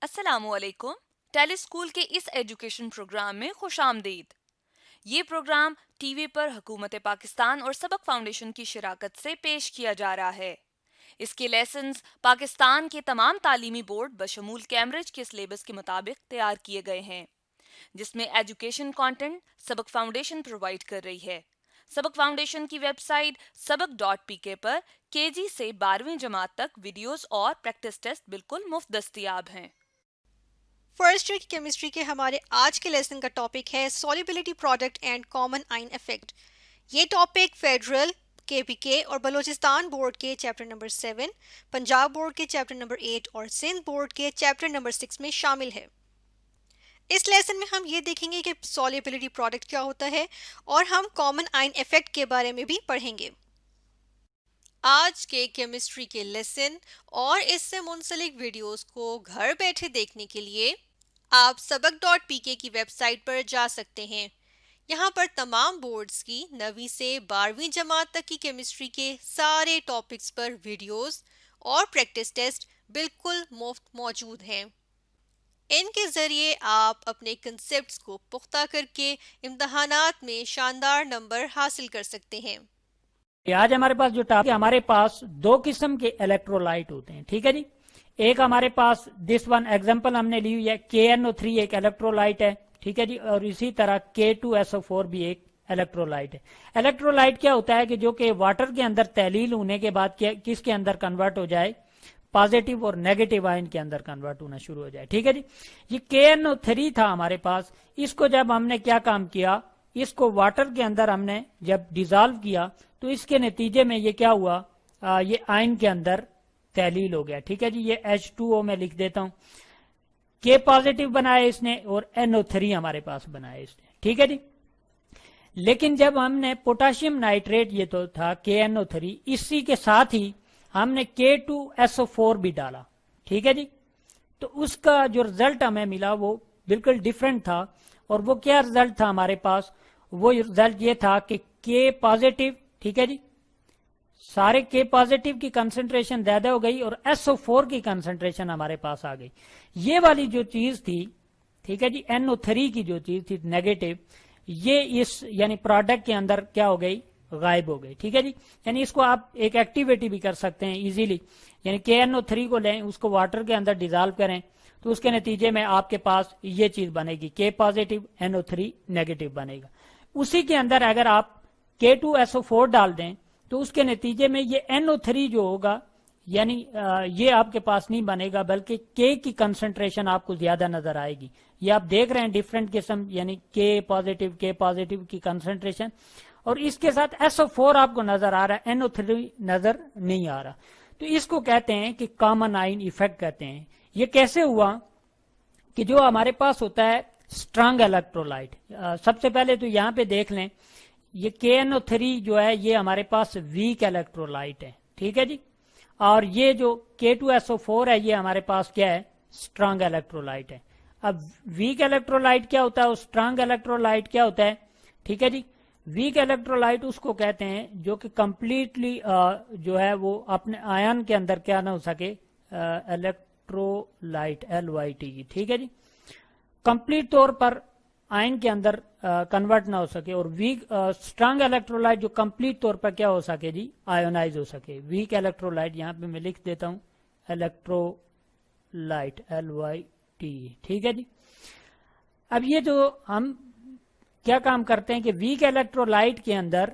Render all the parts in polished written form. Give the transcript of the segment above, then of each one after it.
अस्सलामुअलैकुम। टेलीस्कूल के इस एजुकेशन प्रोग्राम में खुशामदीद। ये प्रोग्राम टीवी पर हुकूमत पाकिस्तान और सबक फाउंडेशन की शिराकत से पेश किया जा रहा है। इसके लेसन्स पाकिस्तान के तमाम तालीमी बोर्ड बशमूल कैम्ब्रिज के सिलेबस के मुताबिक तैयार किए गए हैं, जिसमें एजुकेशन कंटेंट सबक फाउंडेशन प्रोवाइड कर रही है। सबक फाउंडेशन की वेबसाइट sabak.pk पर केजी से 12वीं जमात तक वीडियोस और प्रैक्टिस टेस्ट बिल्कुल मुफ्त दस्तयाब हैं। फर्स्ट ईयर की केमिस्ट्री के हमारे आज के लेसन का टॉपिक है solubility product and common ion effect. ये टॉपिक फेडरल, केपीके और बलूचिस्तान बोर्ड के चैप्टर नंबर 7, पंजाब बोर्ड के चैप्टर नंबर 8 और सिंध बोर्ड के चैप्टर नंबर 6 में शामिल है। इस लेसन में हम ये देखेंगे कि सॉल्युबिलिटी प्रोडक्ट क्या होता है और हम कॉमन आयन इफेक्ट के बारे में भी पढ़ेंगे। आज के केमिस्ट्री के लेसन और इससे मुंसलिक वीडियोस को घर बैठे देखने के लिए आप सबक.pk की वेबसाइट पर जा सकते हैं। यहाँ पर तमाम बोर्ड्स की 9वीं से 12वीं जमात तक की केमिस्ट्री के सारे टॉपिक्स पर वीडियोस और प्रैक्टिस टेस्ट बिल्कुल मुफ्त मौजूद हैं। इनके ज़रिए आप अपने कंसेप्ट्स को पुख्ता करके इम्तहानात में शानदार नंबर हासिल कर सकते हैं। आज हमारे पास जो टॉपिक, हमारे पास दो किस्म के इलेक्ट्रोलाइट होते हैं। ठीक है जी। एक हमारे पास दिस वन एग्जांपल हमने ली हुई है, KNO3 एक इलेक्ट्रोलाइट है। ठीक है जी। और इसी तरह K2SO4 भी एक इलेक्ट्रोलाइट है। इलेक्ट्रोलाइट क्या होता है कि जो कि वाटर के अंदर तहलील होने के बाद किसके अंदर कन्वर्ट हो जाए, पॉजिटिव और नेगेटिव आयन के अंदर कन्वर्ट होना शुरू हो जाए। ठीक है जी। ये KNO3 था हमारे पास। इसको जब हमने क्या काम किया, इसको वाटर के अंदर हमने जब डिजॉल्व किया तो इसके नतीजे में ये क्या हुआ, ये आयन के अंदर तहलील हो गया। ठीक है जी। ये H2O में लिख देता हूं। K पॉजिटिव बनाया इसने और NO3 हमारे पास बनाया इसने। ठीक है जी। लेकिन जब हमने पोटाशियम नाइट्रेट, ये तो था KNO3, इसी के साथ ही हमने K2SO4 भी डाला। ठीक है जी। तो उसका जो रिजल्ट हमें मिला वो बिल्कुल डिफरेंट था। और वो क्या रिजल्ट था हमारे पास, वो रिजल्ट ये था कि K पॉजिटिव, ठीक है जी, सारे K पॉजिटिव की कंसंट्रेशन ज्यादा हो गई और SO4 की कंसंट्रेशन हमारे पास आ गई। ये वाली जो चीज थी, ठीक है जी, NO3 की जो चीज थी नेगेटिव, ये इस यानी प्रोडक्ट के अंदर क्या हो गई, गायब हो गई। ठीक है जी। यानी इसको आप एक एक्टिविटी भी कर सकते हैं इजीली। यानी KNO3 को लें, उसको वाटर के अंदर डिजॉल्व करें, तो उसके नतीजे में आपके पास ये चीज बनेगी, K पॉजिटिव NO3 नेगेटिव बनेगा। उसी के अंदर अगर आप K2SO4 डाल दें तो उसके नतीजे में ये NO3 जो होगा, यानी ये आपके पास नहीं बनेगा, बल्कि K की कंसंट्रेशन आपको ज्यादा नजर आएगी। ये आप देख रहे हैं डिफरेंट किस्म, यानी K पॉजिटिव की कंसंट्रेशन, और इसके साथ SO4 आपको नजर आ रहा है, NO3 नजर नहीं आ रहा। तो इसको कहते हैं कि कॉमन आयन इफेक्ट कहते हैं। ये कैसे हुआ कि जो हमारे पास होता है स्ट्रांग इलेक्ट्रोलाइट, सबसे पहले तो यहां पे देख लें, ये KNO3 जो है ये हमारे पास वीक इलेक्ट्रोलाइट है। ठीक है जी। और ये जो K2SO4 है ये हमारे पास क्या है, स्ट्रांग इलेक्ट्रोलाइट है। अब वीक इलेक्ट्रोलाइट क्या होता है और स्ट्रांग इलेक्ट्रोलाइट क्या होता है। ठीक है जी। वीक इलेक्ट्रोलाइट उसको कहते हैं जो कि कंप्लीटली जो है वो अपने आयन के अंदर क्या ना हो सके, इलेक्ट्रोलाइट LYT। ठीक है जी। कंप्लीट तौर पर आयन के अंदर कन्वर्ट ना हो सके, और वीक स्ट्रांग इलेक्ट्रोलाइट जो कंप्लीट तौर पर क्या हो सके जी, आयोनाइज हो सके। वीक इलेक्ट्रोलाइट यहां पे मैं लिख देता हूं, इलेक्ट्रोलाइट LYT। ठीक है जी। अब ये जो हम क्या काम करते हैं कि वीक इलेक्ट्रोलाइट के अंदर,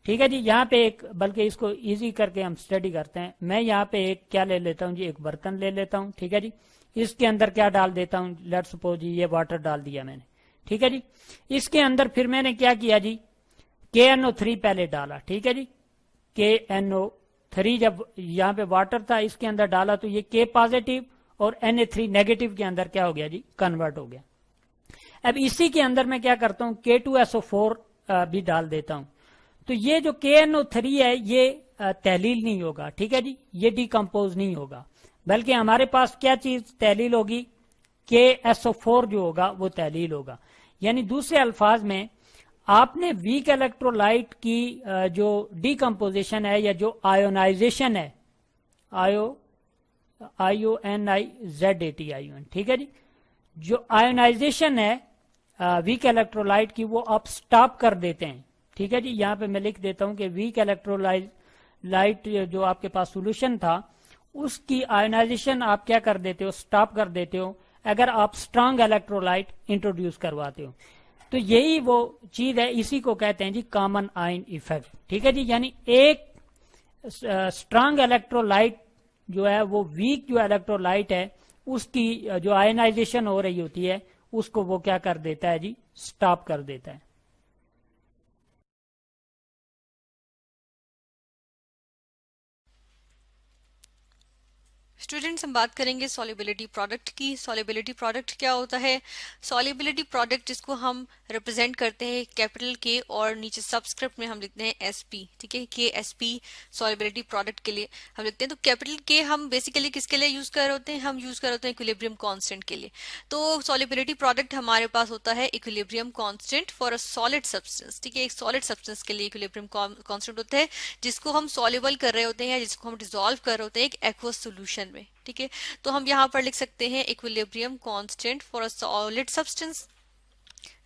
ठीक है जी, यहाँ पे एक, बल्कि इसको इजी करके हम स्टडी करते हैं। मैं यहाँ पे एक क्या ले लेता हूँ जी, एक बर्तन ले लेता हूँ। ठीक है जी। इसके अंदर क्या डाल देता हूँ, लेट्स सपोज जी ये वाटर डाल दिया मैंने। ठीक है जी। इसके अंदर फिर मैंने क्या किया जी, KNO3 पहले डाला। ठीक है जी। KNO3 जब यहाँ पे वाटर था इसके अंदर डाला तो ये K पॉजिटिव और Na3 नेगेटिव के अंदर क्या हो गया जी, कन्वर्ट हो गया। अब इसी के अंदर मैं क्या करता हूँ, K2SO4 भी डाल देता हूँ। तो ये जो KNO3 है ये तहलील नहीं होगा। ठीक है जी। ये डिकम्पोज नहीं होगा, बल्कि हमारे पास क्या चीज तहलील होगी, KSO4 जो होगा वो तहलील होगा। यानी दूसरे अल्फाज में आपने वीक इलेक्ट्रोलाइट की जो डिकम्पोजिशन है या जो आयोनाइजेशन है, IONIZATION, ठीक है जी। जो आयोनाइजेशन है वीक इलेक्ट्रोलाइट की, वो आप स्टॉप कर देते हैं, ठीक है जी। यहाँ पे मैं लिख देता हूं कि वीक इलेक्ट्रोलाइट जो आपके पास सोल्यूशन था उसकी आयोनाइजेशन आप क्या कर देते हो, स्टॉप कर देते हो अगर आप स्ट्रांग इलेक्ट्रोलाइट इंट्रोड्यूस करवाते हो। तो यही वो चीज है, इसी को कहते हैं जी कॉमन आयन इफेक्ट, ठीक है जी। यानी एक स्ट्रांग इलेक्ट्रोलाइट जो है वो वीक जो इलेक्ट्रोलाइट है उसकी जो आयनाइजेशन हो रही होती है उसको वो क्या कर देता है जी, स्टॉप कर देता है। स्टूडेंट्स, हम बात करेंगे सॉल्युबिलिटी प्रोडक्ट की। सॉल्युबिलिटी प्रोडक्ट क्या होता है? सॉल्युबिलिटी प्रोडक्ट जिसको हम रिप्रेजेंट करते हैं कैपिटल के और नीचे सबस्क्रिप्ट में हम लिखते हैं एसपी, ठीक है, के एसपी सॉल्युबिलिटी प्रोडक्ट के लिए हम लिखते हैं। तो कैपिटल के हम बेसिकली किसके लिए यूज कर रहे होते हैं? हम यूज कर रहे होते हैं इक्विलिब्रियम कांस्टेंट के लिए। तो सॉल्युबिलिटी प्रोडक्ट हमारे पास होता है equilibrium constant for a solid substance, ठीक है। एक सॉलिड सब्सटेंस के लिए इक्विलिब्रियम कांस्टेंट होता है जिसको हम सॉल्युबल कर रहे होते हैं या जिसको हम डिसॉल्व कर रहे होते हैं एक एक्वस सोल्यूशन में, ठीक है। तो हम यहाँ पर लिख सकते हैं equilibrium constant for a solid substance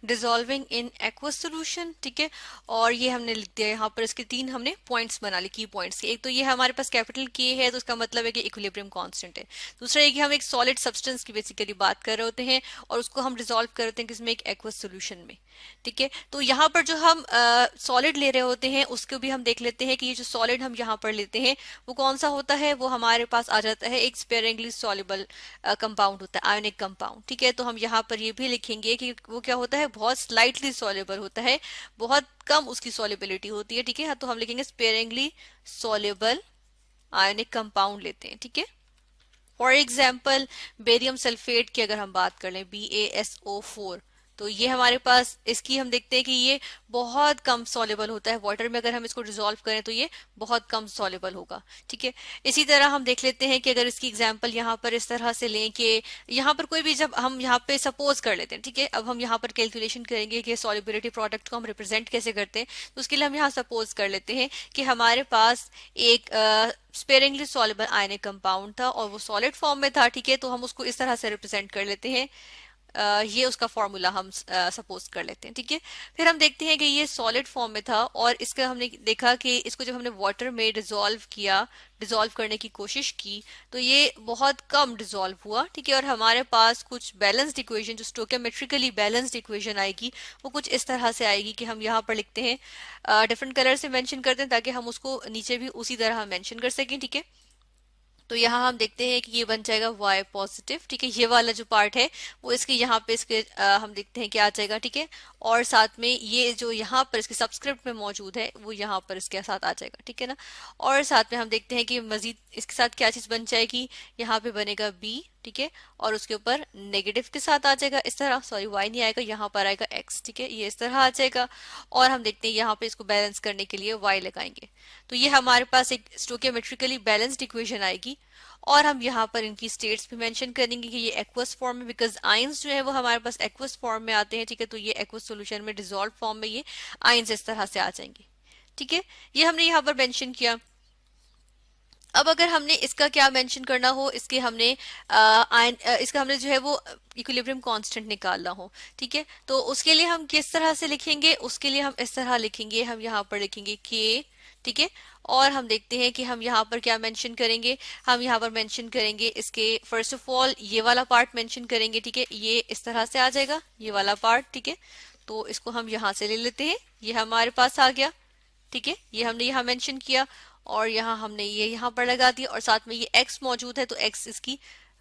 dissolving in aqueous solution, ठीक है। और ये हमने लिख दिया यहाँ पर, इसके तीन हमने पॉइंट्स बना ली, की पॉइंट्स। एक तो ये हमारे पास कैपिटल के है तो उसका मतलब है कि इक्विलिब्रियम कांस्टेंट है। दूसरा ये कि हम एक सॉलिड सब्सटेंस की बेसिकली बात कर रहे होते हैं और उसको हम डिसॉल्व कर रहे हैं किसमें, एक एक्वस सोल्यूशन में, ठीक है। तो यहाँ पर जो हम सॉलिड ले रहे होते हैं उसको भी हम देख लेते हैं कि ये जो सॉलिड हम यहाँ पर लेते हैं वो कौन सा होता है। वो हमारे पास आ जाता है एक स्पेयरिंगली सॉल्युबल कंपाउंड होता है, आयोनिक कंपाउंड, ठीक है। तो हम यहाँ पर ये भी लिखेंगे कि वो क्या होता है, बहुत स्लाइटली सॉल्युबल होता है, बहुत कम उसकी सॉल्युबिलिटी होती है, ठीक है। तो हम लिखेंगे स्पेयरिंगली सॉल्युबल आयोनिक कंपाउंड लेते हैं, ठीक है। फॉर एग्जाम्पल बेरियम सल्फेट की अगर हम बात कर लें, BaSO4, तो ये हमारे पास, इसकी हम देखते हैं कि ये बहुत कम सॉल्युबल होता है वाटर में। अगर हम इसको डिसॉल्व करें तो ये बहुत कम सॉल्युबल होगा, ठीक है। इसी तरह हम देख लेते हैं कि अगर इसकी एग्जांपल यहाँ पर इस तरह से लें कि यहाँ पर कोई भी, जब हम यहाँ पे सपोज कर लेते हैं, ठीक है, अब हम यहाँ पर कैलकुलेशन करेंगे कि सॉल्युबिलिटी प्रोडक्ट को हम रिप्रेजेंट कैसे करते हैं। तो उसके लिए हम यहाँ सपोज कर लेते हैं कि हमारे पास एक स्पेयरिंगली सॉल्युबल आयनिक कंपाउंड था और वो सॉलिड फॉर्म में था, ठीक है। तो हम उसको इस तरह से रिप्रेजेंट कर लेते हैं, ये उसका फॉर्मूला हम सपोज कर लेते हैं, ठीक है। फिर हम देखते हैं कि ये सॉलिड फॉर्म में था और इसका हमने देखा कि इसको जब हमने वाटर में डिसॉल्व किया, डिसॉल्व करने की कोशिश की, तो ये बहुत कम डिसॉल्व हुआ, ठीक है। और हमारे पास कुछ बैलेंस्ड इक्वेशन, जो स्टोइकोमेट्रिकली बैलेंस्ड इक्वेशन आएगी, वो कुछ इस तरह से आएगी कि हम यहाँ पर लिखते हैं, डिफरेंट कलर से मेंशन करते हैं ताकि हम उसको नीचे भी उसी तरह मेंशन कर सकें, ठीक है। तो यहाँ हम देखते हैं कि ये बन जाएगा Y पॉजिटिव, ठीक है। ये वाला जो पार्ट है वो इसके यहाँ पे इसके हम देखते हैं कि आ जाएगा, ठीक है। और साथ में ये जो यहाँ पर इसके सबस्क्रिप्ट में मौजूद है वो यहाँ पर इसके साथ आ जाएगा, ठीक है ना। और साथ में हम देखते हैं कि मजीद इसके साथ क्या चीज बन जाएगी, यहाँ पे बनेगा B, ठीक है। और उसके ऊपर नेगेटिव के साथ आ जाएगा इस तरह, सॉरी Y नहीं आएगा, यहाँ पर आएगा X, ठीक है। ये इस तरह आ जाएगा और हम देखते हैं यहाँ पे इसको बैलेंस करने के लिए Y लगाएंगे। तो ये हमारे पास एक स्टोइकोमेट्रिकली बैलेंस्ड इक्वेशन आएगी और हम यहाँ पर इनकी स्टेट्स भी मेंशन करेंगे कि ये एक्वस फॉर्म में, बिकॉज आयंस जो है वो हमारे पास एक्वस फॉर्म में आते हैं, ठीक है। तो ये एक्वस सॉल्यूशन में डिसॉल्व फॉर्म में ये आयंस इस तरह से आ जाएंगे, ठीक है। ये हमने यहाँ पर मेंशन किया। अब अगर हमने इसका क्या मेंशन करना हो, इसके हमने इसका हमने जो है वो इक्विलिब्रियम कांस्टेंट निकालना हो, ठीक है। तो उसके लिए हम किस तरह से लिखेंगे, उसके लिए हम इस तरह लिखेंगे, हम यहाँ पर लिखेंगे K, ठीक है। और हम देखते हैं कि हम यहाँ पर क्या मेंशन करेंगे, हम यहाँ पर मेंशन करेंगे इसके फर्स्ट ऑफ ऑल ये वाला पार्ट मेंशन करेंगे, ठीक है। ये इस तरह से आ जाएगा ये वाला पार्ट, ठीक है। तो इसको हम यहाँ से ले लेते हैं, ये हमारे पास आ गया, ठीक है। ये हमने यहाँ मेंशन किया और यहाँ हमने ये यहाँ पर लगा दिया और साथ में ये X मौजूद है, तो X इसकी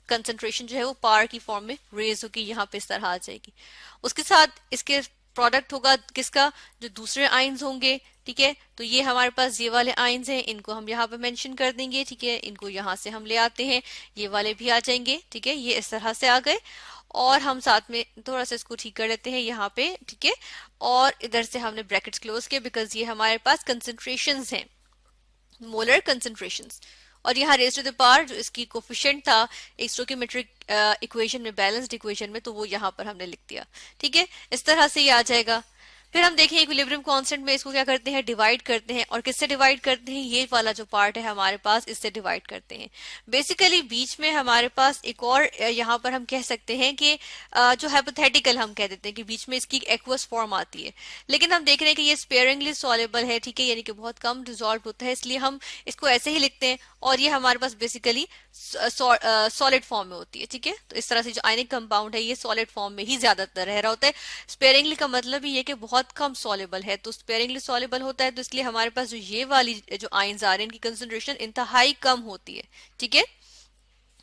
कंसंट्रेशन जो है वो पार की फॉर्म में रेज होकर यहाँ पे इस तरह आ जाएगी। उसके साथ इसके प्रोडक्ट होगा किसका, जो दूसरे आयंस होंगे, ठीक है। तो ये हमारे पास ये वाले आयंस हैं, इनको हम यहाँ पे मेंशन कर देंगे, ठीक है। इनको यहाँ से हम ले आते हैं, ये वाले भी आ जाएंगे, ठीक है। ये इस तरह से आ गए और हम साथ में थोड़ा सा इसको ठीक कर लेते हैं यहाँ पे, ठीक है। और इधर से हमने ब्रैकेट्स क्लोज किए बिकॉज ये हमारे पास कंसेंट्रेशंस हैं, मोलर कंसेंट्रेशंस। और यहाँ रेज टू द पावर जो इसकी कोफिशिएंट था एक स्टोइकोमेट्रिक इक्वेशन में, बैलेंस्ड इक्वेशन में, तो वो यहाँ पर हमने लिख दिया, ठीक है। इस तरह से ये आ जाएगा। फिर हम देखें इक्विलिब्रियम कांस्टेंट में इसको क्या करते हैं, डिवाइड करते हैं, और किससे डिवाइड करते हैं, ये वाला जो पार्ट है हमारे पास इससे डिवाइड करते हैं। बेसिकली बीच में हमारे पास एक और यहाँ पर हम कह सकते हैं कि जो हाइपोथेटिकल हम कह देते हैं कि बीच में इसकी एक्वस फॉर्म आती है, लेकिन हम देख रहे हैं कि ये स्पेयरिंगली सॉल्युबल है, ठीक है, यानी कि बहुत कम डिसॉल्व होता है, इसलिए हम इसको ऐसे ही लिखते हैं, और ये हमारे पास बेसिकली सॉलिड फॉर्म में होती है, ठीक है। तो इस तरह से जो आयनिक कंपाउंड है ये सॉलिड फॉर्म में ही ज्यादातर रह रहा होता है। स्पेयरिंगली का मतलब ही ये कि बहुत कम सॉल्युबल है, तो स्पेयरिंगली सॉल्युबल होता है, तो इसलिए हमारे पास जो ये वाली जो आयंस आ रहे हैं इनकी कंसंट्रेशन इंतहाई कम होती है, ठीक है।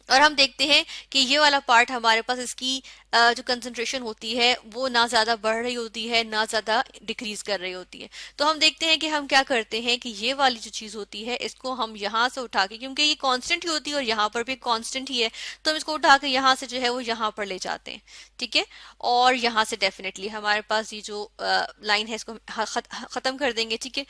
और हम देखते हैं कि ये वाला पार्ट हमारे पास इसकी जो कंसंट्रेशन होती है वो ना ज्यादा बढ़ रही होती है ना ज्यादा डिक्रीज कर रही होती है। तो हम देखते हैं कि हम क्या करते हैं कि ये वाली जो चीज होती है इसको हम यहाँ से उठा के, क्योंकि ये कांस्टेंट ही होती है और यहाँ पर भी कांस्टेंट ही है, तो हम इसको उठा के यहाँ से जो है वो यहाँ पर ले जाते हैं, ठीक है। और यहाँ से डेफिनेटली हमारे पास ये जो लाइन है इसको खत्म कर देंगे, ठीक है।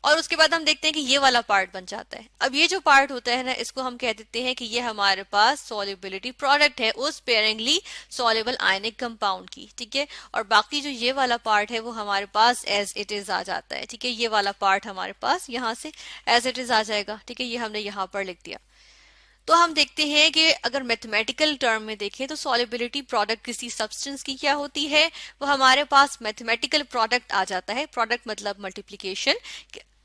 और उसके बाद हम देखते हैं कि ये वाला पार्ट बन जाता है। अब ये जो पार्ट होता है ना इसको हम कह देते हैं कि ये हमारे पास सॉल्युबिलिटी प्रोडक्ट है उस स्पेयरिंगली सॉल्युबल आयनिक कंपाउंड की, ठीक है। और बाकी जो ये वाला पार्ट है वो हमारे पास एज इट इज आ जाता है, ठीक है। ये वाला पार्ट हमारे पास यहाँ से एज इट इज आ जाएगा, ठीक है, ये हमने यहाँ पर लिख दिया। तो हम देखते हैं कि अगर मैथमेटिकल टर्म में देखें तो सॉल्युबिलिटी प्रोडक्ट किसी सब्सटेंस की क्या होती है, वो हमारे पास मैथमेटिकल प्रोडक्ट आ जाता है। प्रोडक्ट मतलब मल्टीप्लिकेशन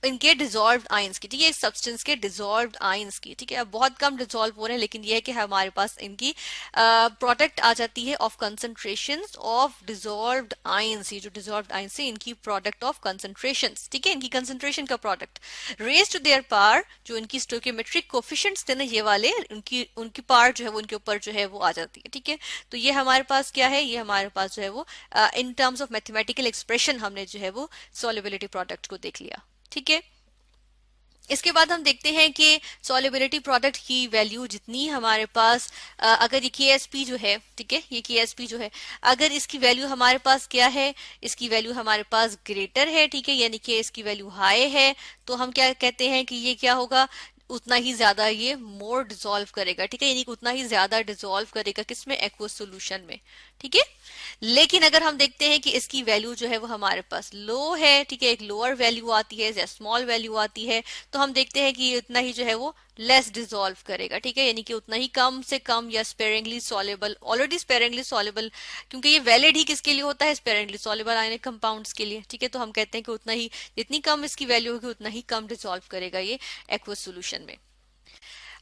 इनके डिजॉल्व्ड आयंस की, ठीक है, सब्सटेंस के डिजॉल्व्ड आयंस की, ठीक है। अब बहुत कम डिजॉल्व हो रहे हैं, लेकिन यह है कि हमारे पास इनकी प्रोडक्ट आ जाती है of concentrations of dissolved ions. ये जो डिजॉल्व्ड आयंस है इनकी प्रोडक्ट ऑफ कंसंट्रेशंस, ठीक है, इनकी कंसंट्रेशन का product raise to their power, जो इनकी स्टोइकियोमेट्रिक कोफिशिएंट्स थे ना ये वाले, उनकी उनकी पावर जो है वो उनके ऊपर जो है वो आ जाती है, ठीक है। तो ये हमारे पास क्या है, ये हमारे पास जो है वो in terms of mathematical expression हमने जो है वो सॉल्युबिलिटी प्रोडक्ट को देख लिया, ठीक है। इसके बाद हम देखते हैं कि सॉल्युबिलिटी प्रोडक्ट की वैल्यू जितनी हमारे पास अगर ये KSP जो है, ठीक है, ये KSP जो है अगर इसकी वैल्यू हमारे पास क्या है, इसकी वैल्यू हमारे पास ग्रेटर है, ठीक है, यानी कि इसकी वैल्यू हाई है, तो हम क्या कहते हैं कि ये क्या होगा, उतना ही ज्यादा ये मोर डिसॉल्व करेगा, ठीक है, यानी कि उतना ही ज्यादा डिसॉल्व करेगा किसमें, एक्वस सॉल्यूशन में, ठीक है। लेकिन अगर हम देखते हैं कि इसकी वैल्यू जो है वो हमारे पास लो है, ठीक है, एक लोअर वैल्यू आती है या स्मॉल वैल्यू आती है, तो हम देखते हैं कि उतना ही जो है वो लेस डिसॉल्व करेगा, ठीक है, यानी कि उतना ही कम से कम या स्पेयरिंगली सॉल्युबल, ऑलरेडी स्पेयरिंगली सॉल्युबल, क्योंकि ये वैलिड ही किसके लिए होता है, स्पेयरिंगली सॉल्युबल आयनिक कंपाउंड्स के लिए, ठीक है। तो हम कहते हैं कि उतना ही जितनी कम इसकी वैल्यू होगी उतना ही कम डिसॉल्व करेगा ये एक्वस सॉल्यूशन में।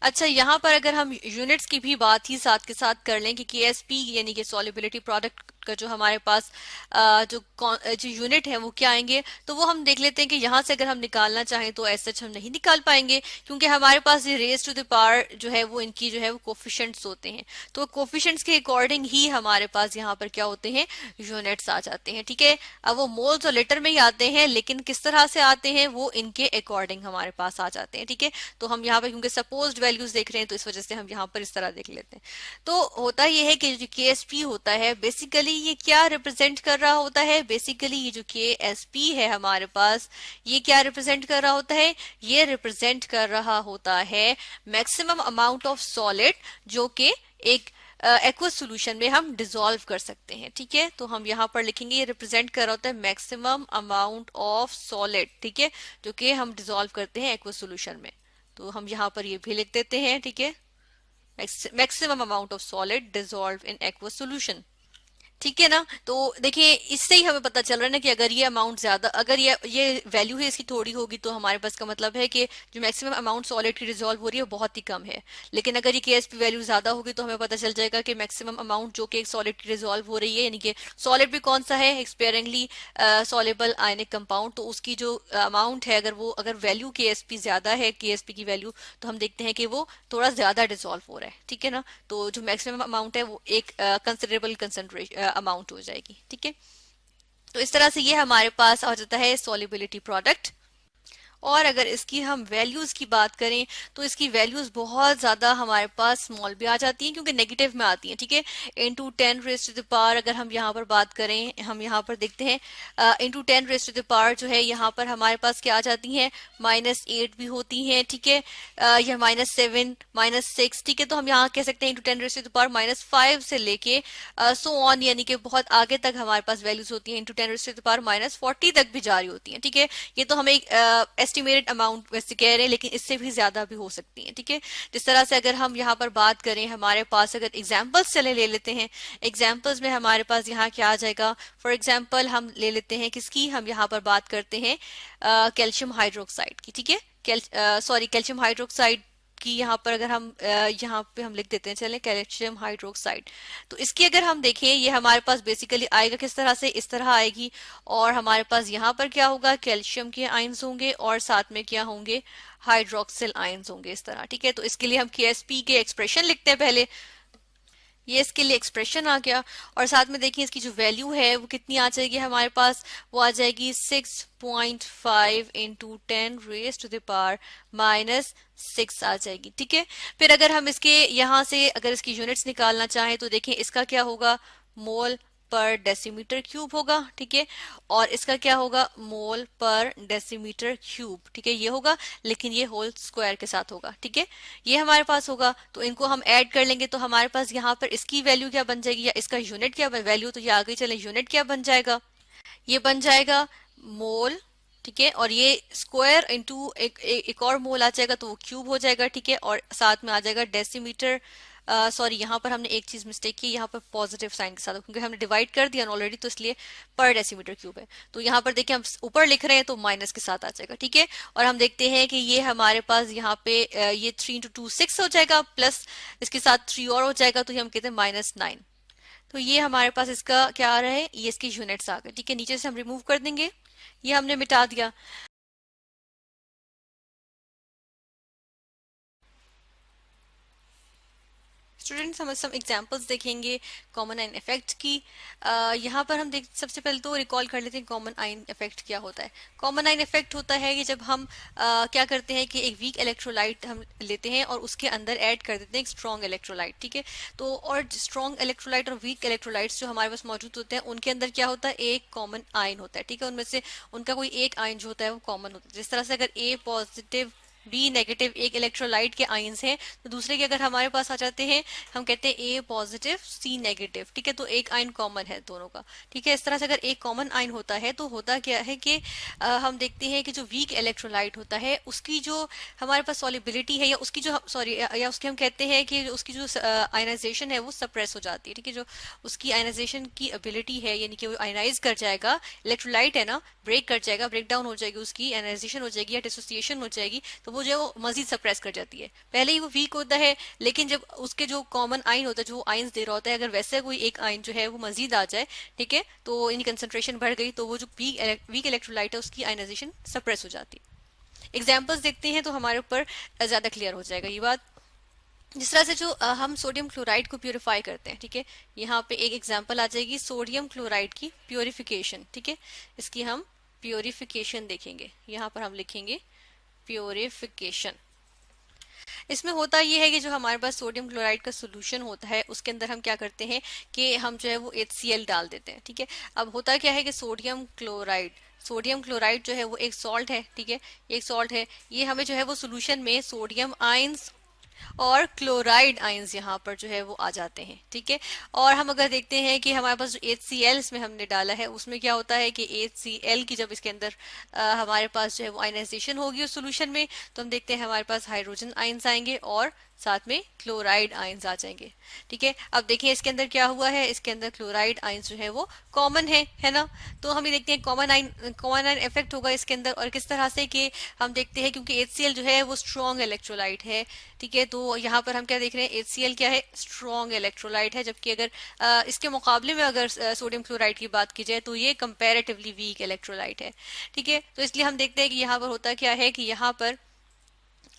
अच्छा, यहाँ पर अगर हम यूनिट्स की भी बात ही साथ के साथ कर लें कि KSP यानी कि सॉल्युबिलिटी प्रोडक्ट का जो हमारे पास जो यूनिट है वो क्या आएंगे, तो वो हम देख लेते हैं कि यहाँ से अगर हम निकालना चाहें तो ऐसा हम नहीं निकाल पाएंगे, क्योंकि हमारे पास ये रेज टू द पावर जो है वो इनकी जो है वो कोफिशिएंट्स होते हैं, तो कोफिशिएंट्स के अकॉर्डिंग ही हमारे पास यहाँ पर क्या होते हैं, यूनिट्स आ जाते हैं, ठीक है। अब वो मोल्स और लीटर में ही आते हैं, लेकिन किस तरह से आते हैं वो इनके अकॉर्डिंग हमारे पास आ जाते हैं, ठीक है। तो हम यहाँ पर क्योंकि सपोज्ड वैल्यूज देख रहे हैं तो इस वजह से हम यहाँ पर इस तरह देख लेते हैं। तो होता यह है कि जो KSP होता है बेसिकली ये क्या रिप्रेजेंट कर रहा होता है, बेसिकली ये जो KSP है हमारे पास ये क्या रिप्रेजेंट कर रहा होता है, ये रिप्रेजेंट कर रहा होता है मैक्सिमम अमाउंट ऑफ सॉलिड जो कि एक एक्वस सॉल्यूशन में हम डिसॉल्व कर सकते हैं, ठीक है। तो हम यहाँ पर लिखेंगे ये रिप्रेजेंट कर रहा होता है मैक्सिमम अमाउंट ऑफ सॉलिड, ठीक है, जो कि हम डिसॉल्व करते हैं एक्वस सॉल्यूशन में। तो हम यहाँ पर ये भी लिख देते हैं, ठीक है, maximum amount of solid dissolve in aqueous solution, ठीक है ना। तो देखिए इससे ही हमें पता चल रहा है ना कि अगर ये अमाउंट ज्यादा, अगर ये वैल्यू है इसकी थोड़ी होगी तो हमारे पास का मतलब है कि जो मैक्सिमम अमाउंट सॉलिड की डिसॉल्व हो रही है बहुत ही कम है। लेकिन अगर ये KSP वैल्यू ज्यादा होगी तो हमें पता चल जाएगा कि मैक्सिमम अमाउंट जो कि एक सॉलिड की डिसॉल्व हो रही है, यानी कि सॉलिड भी कौन सा है, स्पेयरिंगली सॉल्युबल आयनिक कंपाउंड, तो उसकी जो अमाउंट है अगर वैल्यू KSP ज्यादा है, KSP की वैल्यू, तो हम देखते हैं कि वो थोड़ा ज्यादा डिसॉल्व हो रहा है, ठीक है ना। तो जो मैक्सिमम अमाउंट है वो एक कंसिडरेबल कंसंट्रेशन अमाउंट हो जाएगी, ठीक है। तो इस तरह से ये हमारे पास आ जाता है सॉल्युबिलिटी प्रोडक्ट। और अगर इसकी हम वैल्यूज की बात करें तो इसकी वैल्यूज बहुत ज्यादा हमारे पास स्मॉल भी आ जाती हैं क्योंकि नेगेटिव में आती हैं, ठीक है। Into 10 raise to the power अगर हम यहाँ पर बात करें, हम यहाँ पर देखते हैं into 10 raise to the power जो है यहाँ पर हमारे पास क्या आ जाती हैं, -8 भी होती हैं, ठीक है। यह -7 -6, ठीक है। तो हम यहाँ कह सकते हैं into 10 raise to the power -5 से लेके सो ऑन, यानी कि बहुत आगे तक हमारे पास वैल्यूज होती हैं, into 10 raise to the power -40 तक भी जारी होती हैं, ठीक है। ये तो हम एक एस्टिमेटेड अमाउंट वैसे कह रहे हैं, लेकिन इससे भी ज्यादा भी हो सकती है, ठीक है। जिस तरह से अगर हम यहाँ पर बात करें, हमारे पास अगर एग्जाम्पल्स चले ले लेते हैं, एग्जाम्पल्स में हमारे पास यहाँ क्या आ जाएगा, फॉर एग्जाम्पल हम ले लेते हैं किसकी, हम यहाँ पर बात करते हैं कैल्शियम हाइड्रोक्साइड की, ठीक है। कैल्शियम हाइड्रोक्साइड कि यहाँ पर अगर हम यहाँ पे हम लिख देते हैं, चलें, कैल्शियम हाइड्रोक्साइड। तो इसकी अगर हम देखें, ये हमारे पास बेसिकली आएगा किस तरह से, इस तरह आएगी, और हमारे पास यहाँ पर क्या होगा, कैल्शियम के आयंस होंगे और साथ में क्या होंगे, हाइड्रोक्सिल आयंस होंगे, इस तरह, ठीक है। तो इसके लिए हम KSP के एक्सप्रेशन लिखते हैं पहले, ये इसके लिए एक्सप्रेशन आ गया, और साथ में देखिए इसकी जो वैल्यू है वो कितनी आ जाएगी हमारे पास, वो आ जाएगी 6.5 into 10 raise to the power -6 आ जाएगी, ठीक है। फिर अगर हम इसके यहाँ से अगर इसकी यूनिट्स निकालना चाहें तो देखें इसका क्या होगा, मोल पर डेसीमीटर क्यूब होगा, ठीक है। और इसका क्या होगा, मोल पर डेसीमीटर क्यूब, ठीक है, ये होगा, लेकिन ये होल स्क्वायर के साथ होगा, ठीक है। ये हमारे पास होगा, तो इनको हम ऐड कर लेंगे तो हमारे पास यहाँ पर इसकी वैल्यू क्या बन जाएगी, या इसका यूनिट क्या वैल्यू, तो ये आगे चले, यूनिट क्या बन जाएगा, ये बन जाएगा मोल, ठीक है। और ये स्क्वायर इंटू एक और मोल आ जाएगा तो वो क्यूब हो जाएगा, ठीक है। और साथ में आ जाएगा डेसीमीटर, सॉरी यहाँ पर हमने एक चीज मिस्टेक की, यहाँ पर पॉजिटिव साइन के साथ, क्योंकि हमने डिवाइड कर दिया ऑलरेडी, तो इसलिए पर डेसीमीटर क्यूब है। तो यहाँ पर देखिए हम ऊपर लिख रहे हैं तो माइनस के साथ आ जाएगा, ठीक है। और हम देखते हैं कि ये हमारे पास यहाँ पे ये 3 इंटू 2 6 हो जाएगा, प्लस इसके साथ 3 और हो जाएगा, तो ये हम कहते हैं -9। तो ये हमारे पास इसका क्या आ रहा है, ये इसके यूनिट्स आ गए, ठीक है। नीचे से हम रिमूव कर देंगे, ये हमने मिटा दिया। स्टूडेंट्स हम सम एग्जांपल्स देखेंगे कॉमन आयन इफेक्ट की। यहाँ पर हम देख सबसे पहले तो रिकॉल कर लेते हैं कॉमन आयन इफेक्ट क्या होता है। कॉमन आयन इफेक्ट होता है कि जब हम क्या करते हैं कि एक वीक इलेक्ट्रोलाइट हम लेते हैं और उसके अंदर ऐड कर देते हैं एक स्ट्रॉन्ग इलेक्ट्रोलाइट, ठीक है। तो और स्ट्रॉन्ग इलेक्ट्रोलाइट और वीक इलेक्ट्रोलाइट्स जो हमारे पास मौजूद होते हैं उनके अंदर क्या होता है, एक कॉमन आयन होता है, ठीक है। उनमें से उनका कोई एक आयन जो होता है वो कॉमन होता है। जिस तरह से अगर A पॉजिटिव बी नेगेटिव एक इलेक्ट्रोलाइट के आयंस हैं, तो दूसरे के अगर हमारे पास आ जाते हैं, हम कहते हैं ए पॉजिटिव सी नेगेटिव, ठीक है। तो एक आयन कॉमन है दोनों का, ठीक है। इस तरह से अगर एक कॉमन आयन होता है तो होता क्या है कि हम देखते हैं कि जो वीक इलेक्ट्रोलाइट होता है उसकी जो हमारे पास सॉल्युबिलिटी है, या उसकी जो सॉरी या उसकी हम कहते हैं कि उसकी जो आयनाइजेशन है वो सप्रेस हो जाती है, ठीक है। जो उसकी आयनाइजेशन की एबिलिटी है, यानी कि वो आयनाइज कर जाएगा, इलेक्ट्रोलाइट है ना, ब्रेक कर जाएगा, ब्रेक डाउन हो जाएगी, उसकी आयनाइजेशन हो जाएगी या डिसोसिएशन हो जाएगी, तो वो जो है वो मजीद सप्रेस कर जाती है। पहले ही वो वीक होता है, लेकिन जब उसके जो कॉमन आयन होता है, जो आयंस दे रहा होता है, अगर वैसे कोई एक आयन जो है वो मजीद आ जाए, ठीक है, तो इनकी कंसंट्रेशन बढ़ गई, तो वो जो वीक इलेक्ट्रोलाइट है उसकी आयनाइजेशन सप्रेस हो जाती है। एग्जाम्पल्स देखते हैं तो हमारे ऊपर ज्यादा क्लियर हो जाएगा ये बात। जिस तरह से जो हम सोडियम क्लोराइड को प्यूरिफाई करते हैं, ठीक है, यहाँ पे एक एग्जांपल आ जाएगी सोडियम क्लोराइड की प्यूरिफिकेशन, ठीक है। इसकी हम प्यूरिफिकेशन देखेंगे, यहाँ पर हम लिखेंगे प्यूरिफिकेशन। इसमें होता ये है कि जो हमारे पास सोडियम क्लोराइड का सोल्यूशन होता है उसके अंदर हम क्या करते हैं कि हम जो है वो HCl डाल देते हैं, ठीक है। अब होता क्या है कि सोडियम क्लोराइड जो है वो एक सॉल्ट है, ठीक है, एक सॉल्ट है। ये हमें जो है वो सोल्यूशन में सोडियम आयंस और क्लोराइड आयंस यहाँ पर जो है वो आ जाते हैं, ठीक है। और हम अगर देखते हैं कि हमारे पास जो HCl इसमें हमने डाला है उसमें क्या होता है कि HCl की जब इसके अंदर हमारे पास जो है वो आयनाइजेशन होगी उस सोल्यूशन में, तो हम देखते हैं हमारे पास हाइड्रोजन आयंस आएंगे और साथ में क्लोराइड आयंस आ जाएंगे, ठीक है। अब देखिए इसके अंदर क्या हुआ है, इसके अंदर क्लोराइड आयंस जो है वो कॉमन है ना। तो हम ये देखते हैं कॉमन आयन इफेक्ट होगा इसके अंदर, और किस तरह से कि हम देखते हैं क्योंकि HCl जो है वो स्ट्रॉन्ग इलेक्ट्रोलाइट है, ठीक है। तो यहाँ पर हम क्या देख रहे हैं, HCl क्या है, स्ट्रॉन्ग इलेक्ट्रोलाइट है, जबकि अगर इसके मुकाबले में अगर सोडियम क्लोराइड की बात की जाए तो ये कंपैरेटिवली वीक इलेक्ट्रोलाइट है, ठीक है। तो इसलिए हम देखते हैं कि यहाँ पर होता क्या है कि यहाँ पर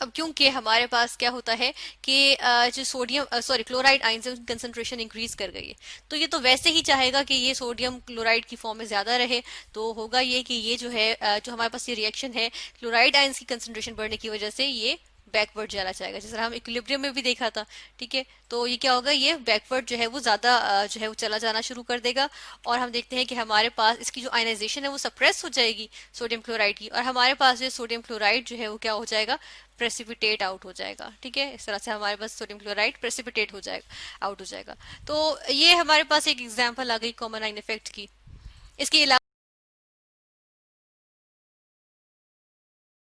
अब क्योंकि हमारे पास क्या होता है कि जो सोडियम क्लोराइड आयंस है उनकी कंसंट्रेशन इंक्रीज कर गई है, तो ये तो वैसे ही चाहेगा कि ये सोडियम क्लोराइड की फॉर्म में ज्यादा रहे। तो होगा ये कि ये जो है जो हमारे पास ये रिएक्शन है क्लोराइड आयंस की कंसंट्रेशन बढ़ने की वजह से ये बैकवर्ड जाना चाहेगा, जैसे हम इक्विलिब्रियम में भी देखा था। ठीक है, तो ये क्या होगा, ये बैकवर्ड जो है वो ज्यादा जो है वो चला जाना शुरू कर देगा, और हम देखते हैं कि हमारे पास इसकी जो आयनाइजेशन है वो सप्रेस हो जाएगी सोडियम क्लोराइड की, और हमारे पास जो सोडियम क्लोराइड जो है वो क्या हो जाएगा, प्रेसिपिटेट आउट हो जाएगा। ठीक है, इस तरह से हमारे पास सोडियम क्लोराइड प्रेसिपिटेट हो जाएगा, आउट हो जाएगा। तो ये हमारे पास एक एग्जाम्पल आ गई कॉमन आइन इफेक्ट की। इसके अलावा